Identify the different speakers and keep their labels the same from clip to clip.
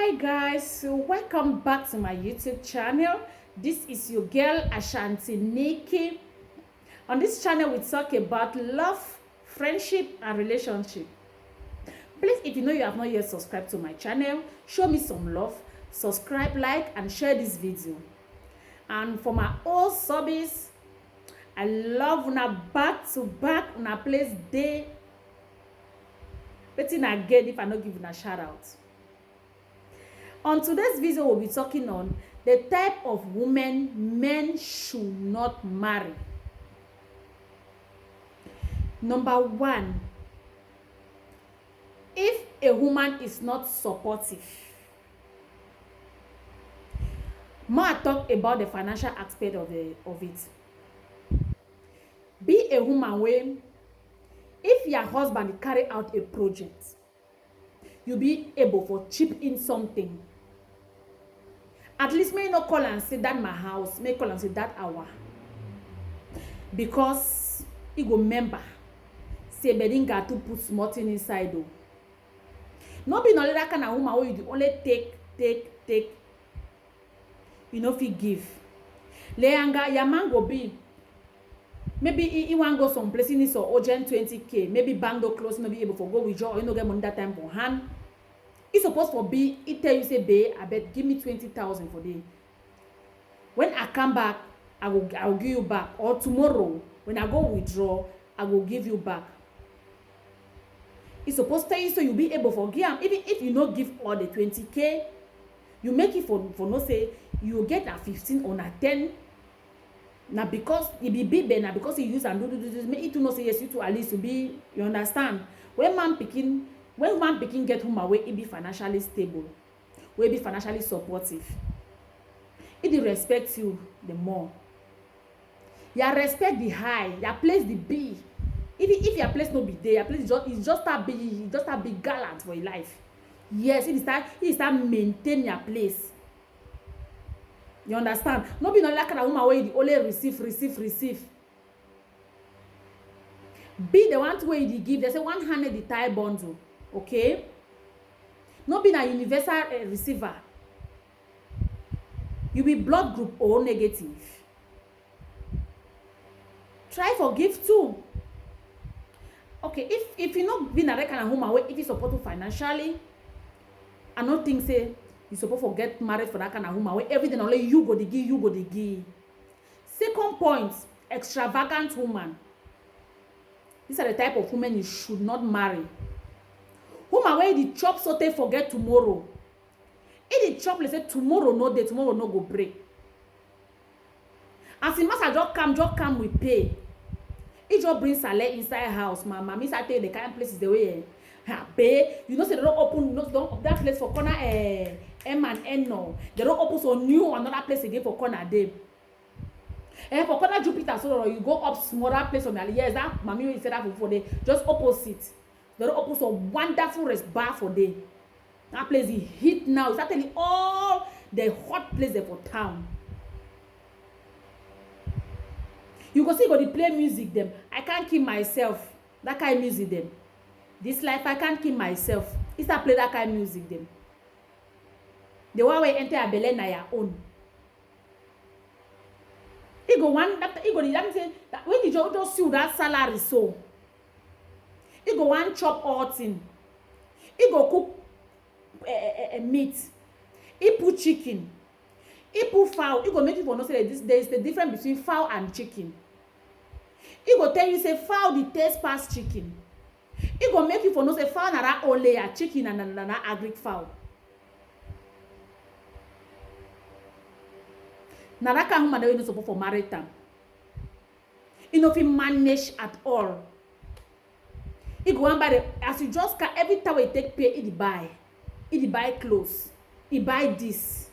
Speaker 1: Hi guys, so welcome back to my YouTube channel. This is your girl Ashanti Nikki. On this channel we talk about love, friendship and relationship. Please, if you know you have not yet subscribed to my channel, show me some love, subscribe, like and share this video. And for my old subbies, I love una back to back una place day. Wetin I get if I no give una shout out. On today's video, we'll be talking on the type of women men should not marry. Number one, if a woman is not supportive. More talk about the financial aspect of it. Be a woman where if your husband carry out a project, you be able to chip in something. At least may not call and say that my house, may call and say that hour. Because he go member. Say bedin got to put small thing inside though. No be no that kind of woman where you only take. You know if you give. Leanga, your man go be. Maybe he want go some place in this or urgent 20k. Maybe bank door close, no be able to go withdraw or you no get money that time for hand. It's supposed to be, it tell you say, babe, I bet give me 20,000 for day. When I come back, I will give you back. Or tomorrow, when I go withdraw, I will give you back. It's supposed to tell you so you'll be able to give them. Even if you not give all the 20k, you make it for no say, you will get a 15 or a 10. Now because it be big, now because you use and do, make it to not say yes, you to at least to be, you understand? When man picking get home away, it be financially stable, will be financially supportive. It respects you the more. You respect the high, you place the B. If your place no be there, your place is just a big gallant for your life. Yes, it start maintain your place. You understand? No be not like a woman where you only receive. Be the one way you give. They say 100 the tie bundle. Okay? No be a universal receiver. You be blood group O negative. Try forgive too. Okay, if you not be na that kind of woman where if you support you financially, I don't think say you supposed to get married for that kind of woman where everything only you go the give. Second point, extravagant woman. These are the type of women you should not marry. Woman where the chop so they forget tomorrow. If the chop let's say tomorrow no day, tomorrow no go break. As the master just come with pay. It just bring salary inside house. Mama, miss I tell you the kind of places the way pay. You know say they don't open that place for corner M and N no. They don't open so new another place again for corner day. For corner Jupiter so you go up smaller place on the yes that mommy will say that for day just opposite. They don't open so wonderful rest bar for day. That place is heat now. It's actually all the hot place there for town. You go see go dey play music them. I can't keep myself. That kind of music them. This life I can't keep myself. It's a play that kind of music them. The one way enter a belly na your own. He go one that he go the say that when you just see that salary so. He go one chop all thing. He go cook meat. He put chicken. He put fowl. He go make you for no say there is the difference between fowl and chicken. He go tell you say fowl the taste pass chicken. He go make you for no say fowl na that all layer chicken and na agric fowl. Na that kind of woman wey no suppose for marry am. He no fit manage at all. He go and buy the as you just can every time we take pay, he buy clothes, he buy this.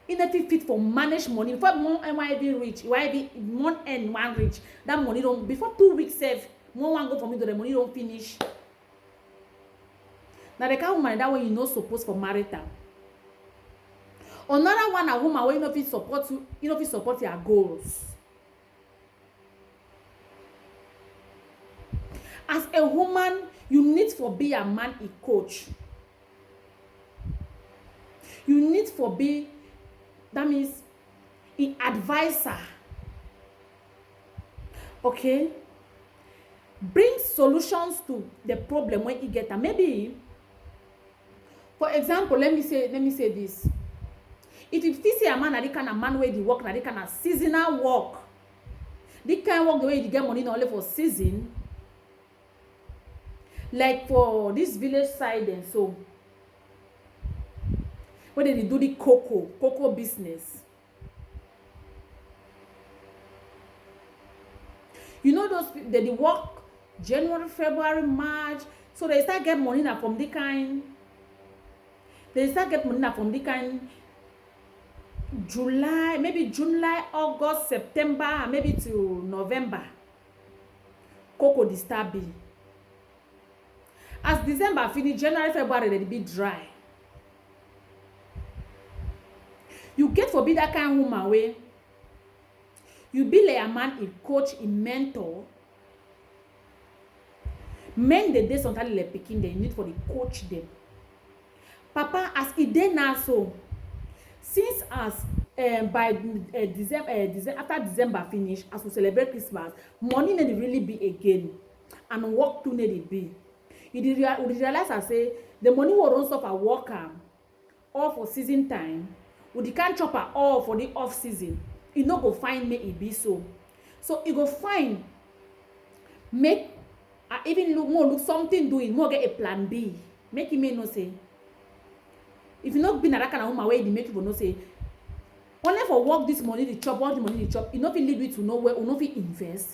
Speaker 1: He not fit for manage money. Before one even reach, one end one reach. That money don't before 2 weeks save. One go for me to the money don't finish. Now the kind of woman that way you not supposed for marry them. Another one a woman where you know fit support you know fit support your goals. As a woman, you need to be a man a coach. You need for be, that means an advisor. Okay? Bring solutions to the problem when you get them. Maybe, for example, let me say this. If you see a man, that kind of man where they work, that kind of seasonal work, the kind of work the way you get money not only for season, like for this village side and so, where they do the cocoa business. You know those people, they work January, February, March, so they start get money now from the kind. They start get money now from the kind. July, maybe July, August, September, maybe till November. Cocoa disturbing. As December finish, January, February, they be dry. You get for be that kind of woman way. You be like a man, a coach, a mentor. Men the day sometimes like picking, they need for the coach them. Papa, as it dey now so. Since as by December, after December finish, as we celebrate Christmas, money need really be again, and work too need be. You realize I say the money will run off a worker all for season time. We can't chop her all for the off season. You no go find me it be so. So you go find make even look something doing more get a plan B. Make him no say. If you not been that kind of woman where you make people know say, only for work this money the chop, all the money the chop, you not feel lead you to nowhere, you not feel invest.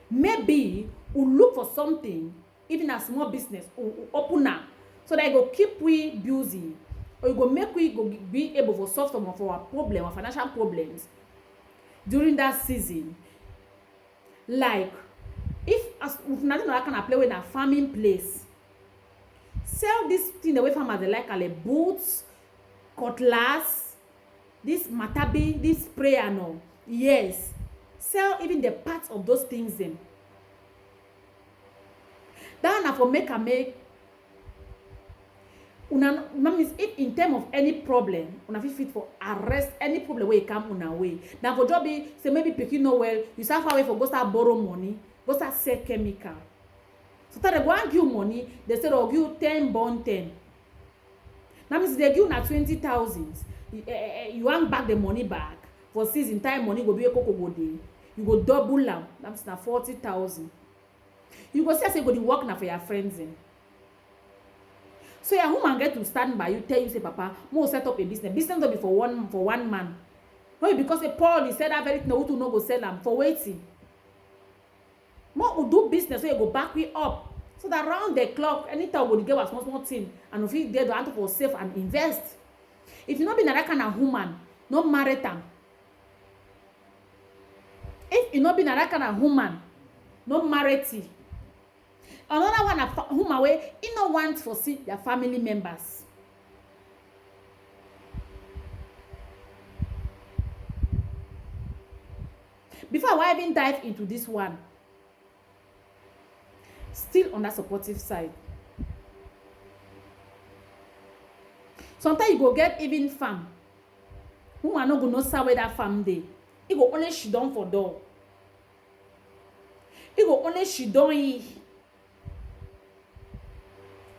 Speaker 1: Maybe we look for something, even a small business, or open up, so that it go keep we busy, or you go make we go be able to solve some of our problem, our financial problems during that season. Like if as nothing that kind of play with a farming place, sell this thing the way farmers they like boots, cutlass, this matabi, this sprayer no. Yes. Sell even the parts of those things then. That na for make una means if in terms of any problem, una fit for arrest any problem where you come una way. Now for job be say maybe picking no well, you start far away for go start borrow money, go start sell chemical. So that they go and give money, they say they'll give 10 bond 10. That means they give na 20,000. You want back the money back for season time money go be a cocoa go day. You go double am. That's na 40,000. You go say you go to work now for your friends in. So your woman get to stand by you, tell you say, Papa, more set up a business. Business don't be for one man. No, because a Paul he said that very thing who to no go sell them for waiting. More will do business so you go back we up. So that around the clock, anytime we get a small thing and if you get to answer for save and invest. If you not be that kind of woman, no marry them. If you not be that kind of woman, no marry tea. Another one of woman way, you no want for see their family members. Before I even dive into this one, still on that supportive side. Sometimes you go get even farm. Woman no go know where that farm dey. You go only she down for door. You go only she down here.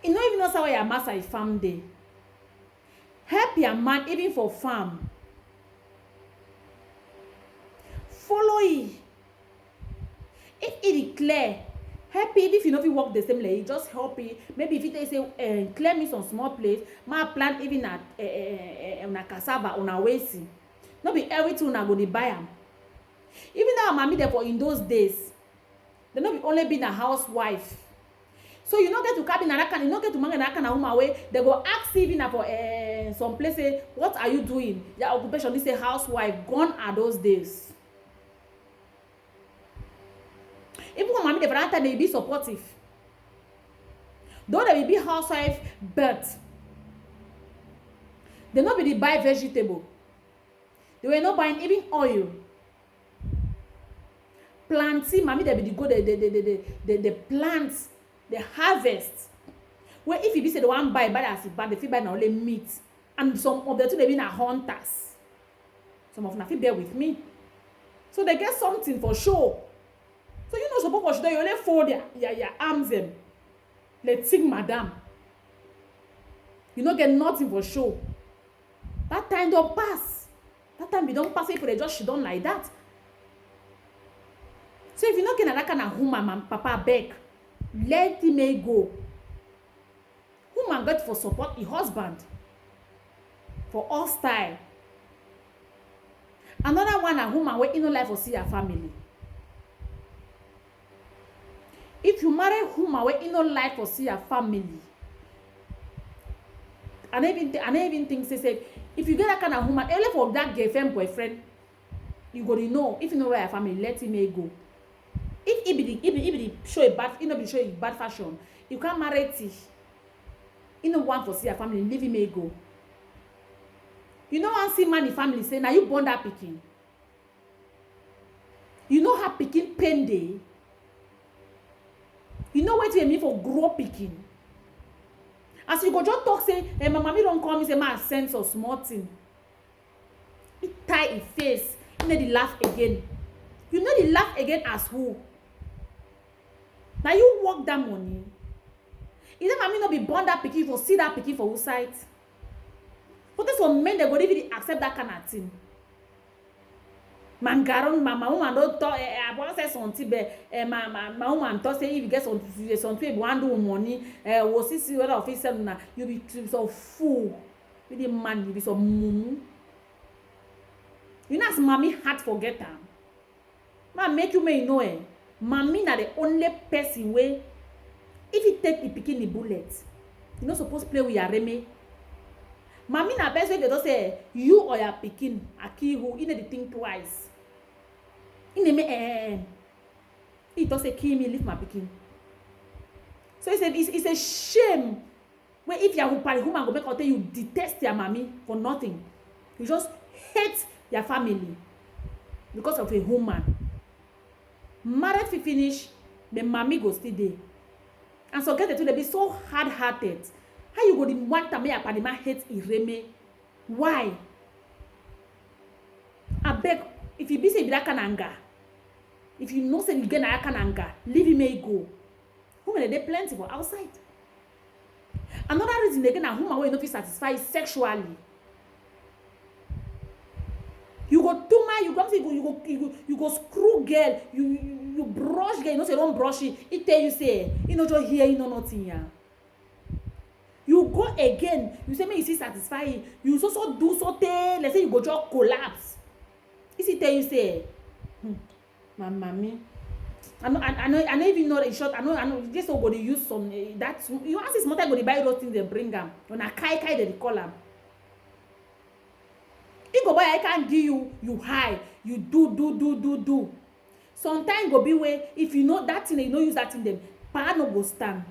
Speaker 1: You don't even know where your master is farm dey. Help your man even for farm. Follow it. If it is clear, help it. If you know if you work the same way, just help it. Maybe if you say clear me some small place, my plant even at a cassava on a waste. Not be everything una go dey buy am. Even now, mommy therefore in those days, they not be only being a housewife. So you not get to cabin another kind, you not get to manage another kind of woman way. They go ask even for some places, what are you doing? Your occupation is a housewife. Gone are those days. Even when mommy the that time they be supportive. Though they will be housewife, but they not be the buy vegetable. They were not buying even oil. Planting, mommy they be the go the plants, the harvest. Where if you be say the one buy as if buy the feed buy na only meat And some of the two they been are hunters. Some of them fit bear with me. So they get something for sure. So you know suppose for sure you only fold your arms them. Let's sing madam. You no get nothing for sure. That time don't pass. That time we don't pass, people they just shit on like that. So if you not get that kind of woman, and papa beg, let him go. Woman got for support his husband. For all style. Another one a woman wey in no life for see her family. If you marry woman wey in no life for see her family, and even think say if you get that kind of woman, only for that girlfriend boyfriend, you go to know. If you know where your family, let him go. If he show a bad, you know, be show a bad fashion, you can't marry it. You know, want for see your family, leave him go. You know, one see man in family say, now you born that pikin. You know how pikin pain dey. You know what you mean for grow pikin. As you go just talk say, hey, my mommy don't call me say my sense of small thing. It tie his face. You know the laugh again. You know the laugh again as who? Now you work that money. Is that mommy not be born that pikin for see that pikin for who side? But this one men they go even accept that kind of thing. Mangaron, my woman don't talk. I want to say something, but my woman talk say if you get something, you want do money. We see whether officer na you be so fool. With the man, you be so mumu. You know as mommy had forget her. Man make you may know mommy na the only person way. If you take the pikin the bullet, you not supposed to play with your reme. Mommy na best way they don't say you or your pikin a key who you need to think twice. In the it does say kill me, leave my pikin. So it's a shame when if your woman go make out you detest your mommy for nothing. You just hate your family because of a woman. Married fi finish, the mommy go still there. And so get it to they be so hard-hearted. How you go the one time your padima hate Ireme? Why? I beg, if you be say that kind of anger, if you know say you get that kind of anger, leave him go. Women they plenty for outside. Another reason again, a woman will not be satisfied sexually. You go too much, you go screw girl, you brush girl, you know say don't brush it. It tell you say, you know just hear, you know nothing here. You go again, you say me you see satisfying, you so do so let's say you go just collapse. Is it tell you say, my mommy, I know even know in short, I know just so go to use some that you ask his mother go to buy those things they bring them. On a kai they call them. You go buy I can't give you high, you do. Sometimes go be way if you know that thing you know use that thing them, power no go stand.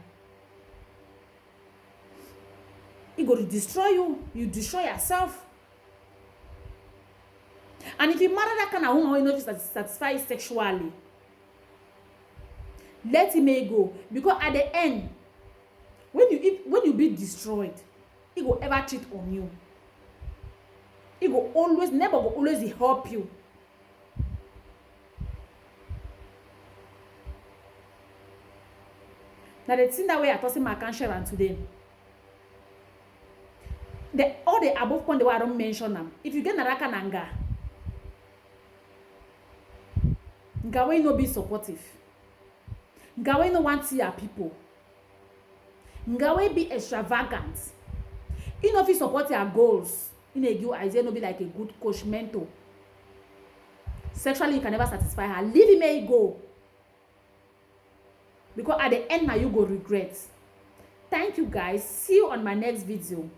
Speaker 1: It go to destroy you destroy yourself. And if you marry that kind of woman who not satisfied sexually, let him go. Because at the end, when you be destroyed, he go ever cheat on you. He go always, never go always help you. Now the thing that way I told him I can't share on today. All the above point the way I don't mention them. If you get Naraka Nanga, Ngawe no be supportive. Ngawe no want to see your people. Ngawe be extravagant. You know if you support your goals, in a you Isaiah no be like a good coach mentor. Sexually you can never satisfy her. Leave him go. Because at the end now you go regret. Thank you guys. See you on my next video.